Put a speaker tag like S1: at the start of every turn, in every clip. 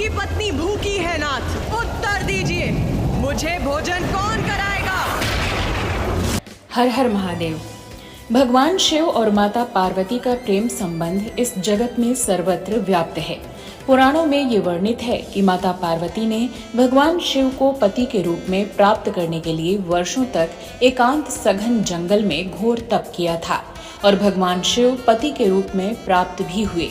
S1: आपकी पत्नी भूखी है नाथ, उत्तर दीजिए, मुझे भोजन कौन कराएगा?
S2: हर हर महादेव। भगवान शिव और माता पार्वती का प्रेम संबंध इस जगत में सर्वत्र व्याप्त है। पुराणों में ये वर्णित है कि माता पार्वती ने भगवान शिव को पति के रूप में प्राप्त करने के लिए वर्षों तक एकांत सघन जंगल में घोर तप किया था और भगवान शिव पति के रूप में प्राप्त भी हुए।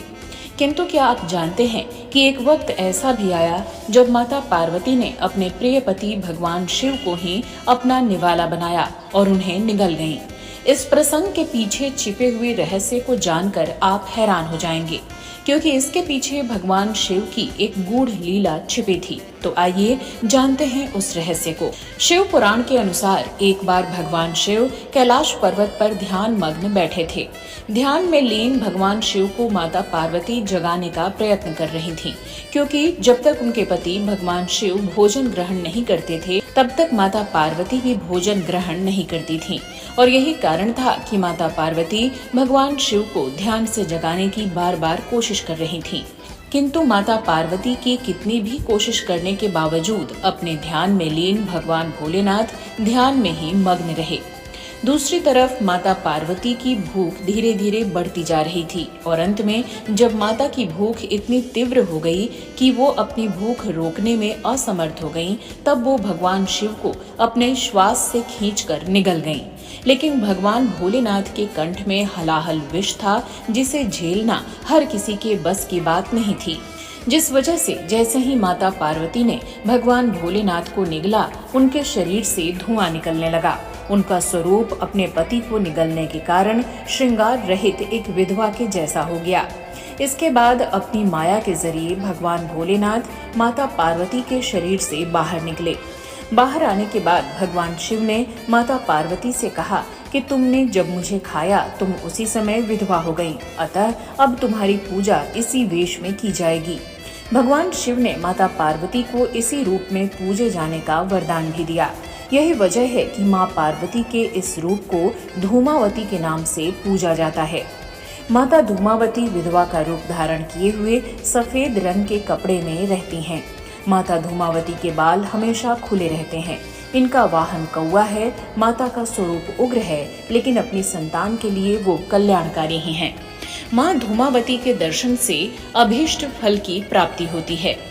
S2: किंतु क्या आप जानते हैं कि एक वक्त ऐसा भी आया जब माता पार्वती ने अपने प्रिय पति भगवान शिव को ही अपना निवाला बनाया और उन्हें निगल गईं। इस प्रसंग के पीछे छिपे हुए रहस्य को जानकर आप हैरान हो जाएंगे, क्योंकि इसके पीछे भगवान शिव की एक गूढ़ लीला छिपी थी। तो आइए जानते हैं उस रहस्य को। शिव पुराण के अनुसार एक बार भगवान शिव कैलाश पर्वत पर ध्यान मग्न बैठे थे। ध्यान में लीन भगवान शिव को माता पार्वती जगाने का प्रयत्न कर रही थीं, क्योंकि जब तक उनके पति भगवान शिव भोजन ग्रहण नहीं करते थे तब तक माता पार्वती भी भोजन ग्रहण नहीं करती थीं। और यही कारण था कि माता पार्वती भगवान शिव को ध्यान से जगाने की बार बार कोशिश कर रही थीं। किंतु माता पार्वती की कितनी भी कोशिश करने के बावजूद अपने ध्यान में लीन भगवान भोलेनाथ ध्यान में ही मग्न रहे। दूसरी तरफ माता पार्वती की भूख धीरे धीरे बढ़ती जा रही थी और अंत में जब माता की भूख इतनी तीव्र हो गई कि वो अपनी भूख रोकने में असमर्थ हो गईं, तब वो भगवान शिव को अपने श्वास से खींचकर निगल गईं। लेकिन भगवान भोलेनाथ के कंठ में हलाहल विष था, जिसे झेलना हर किसी के बस की बात नहीं थी। जिस वजह से जैसे ही माता पार्वती ने भगवान भोलेनाथ को निगला, उनके शरीर से धुआं निकलने लगा। उनका स्वरूप अपने पति को निगलने के कारण श्रृंगार रहित एक विधवा के जैसा हो गया। इसके बाद अपनी माया के जरिए भगवान भोलेनाथ माता पार्वती के शरीर से बाहर निकले। बाहर आने के बाद भगवान शिव ने माता पार्वती से कहा कि तुमने जब मुझे खाया तुम उसी समय विधवा हो गईं, अतः अब तुम्हारी पूजा इसी वेश में की जाएगी। भगवान शिव ने माता पार्वती को इसी रूप में पूजे जाने का वरदान भी दिया। यही वजह है कि मां पार्वती के इस रूप को धूमावती के नाम से पूजा जाता है। माता धूमावती विधवा का रूप धारण किए हुए सफेद रंग के कपड़े में रहती हैं। माता धूमावती के बाल हमेशा खुले रहते हैं। इनका वाहन कौवा है। माता का स्वरूप उग्र है, लेकिन अपनी संतान के लिए वो कल्याणकारी ही हैं। मां धूमावती के दर्शन से अभीष्ट फल की प्राप्ति होती है।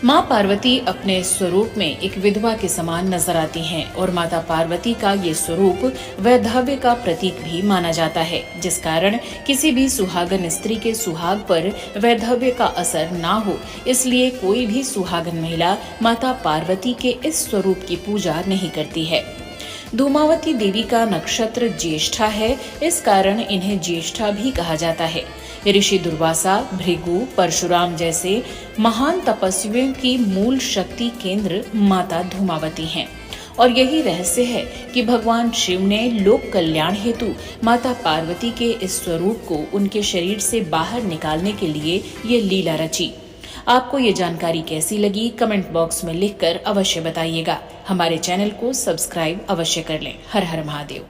S2: मां पार्वती अपने स्वरूप में एक विधवा के समान नजर आती हैं और माता पार्वती का ये स्वरूप वैधव्य का प्रतीक भी माना जाता है, जिस कारण किसी भी सुहागन स्त्री के सुहाग पर वैधव्य का असर ना हो, इसलिए कोई भी सुहागन महिला माता पार्वती के इस स्वरूप की पूजा नहीं करती है। धूमावती देवी का नक्षत्र ज्येष्ठा है, इस कारण इन्हें ज्येष्ठा भी कहा जाता है। ऋषि दुर्वासा, भृगु, परशुराम जैसे महान तपस्वियों की मूल शक्ति केंद्र माता धूमावती हैं। और यही रहस्य है कि भगवान शिव ने लोक कल्याण हेतु माता पार्वती के इस स्वरूप को उनके शरीर से बाहर निकालने के लिए ये लीला रची। आपको ये जानकारी कैसी लगी, कमेंट बॉक्स में लिखकर अवश्य बताइएगा। हमारे चैनल को सब्सक्राइब अवश्य कर लें। हर हर महादेव।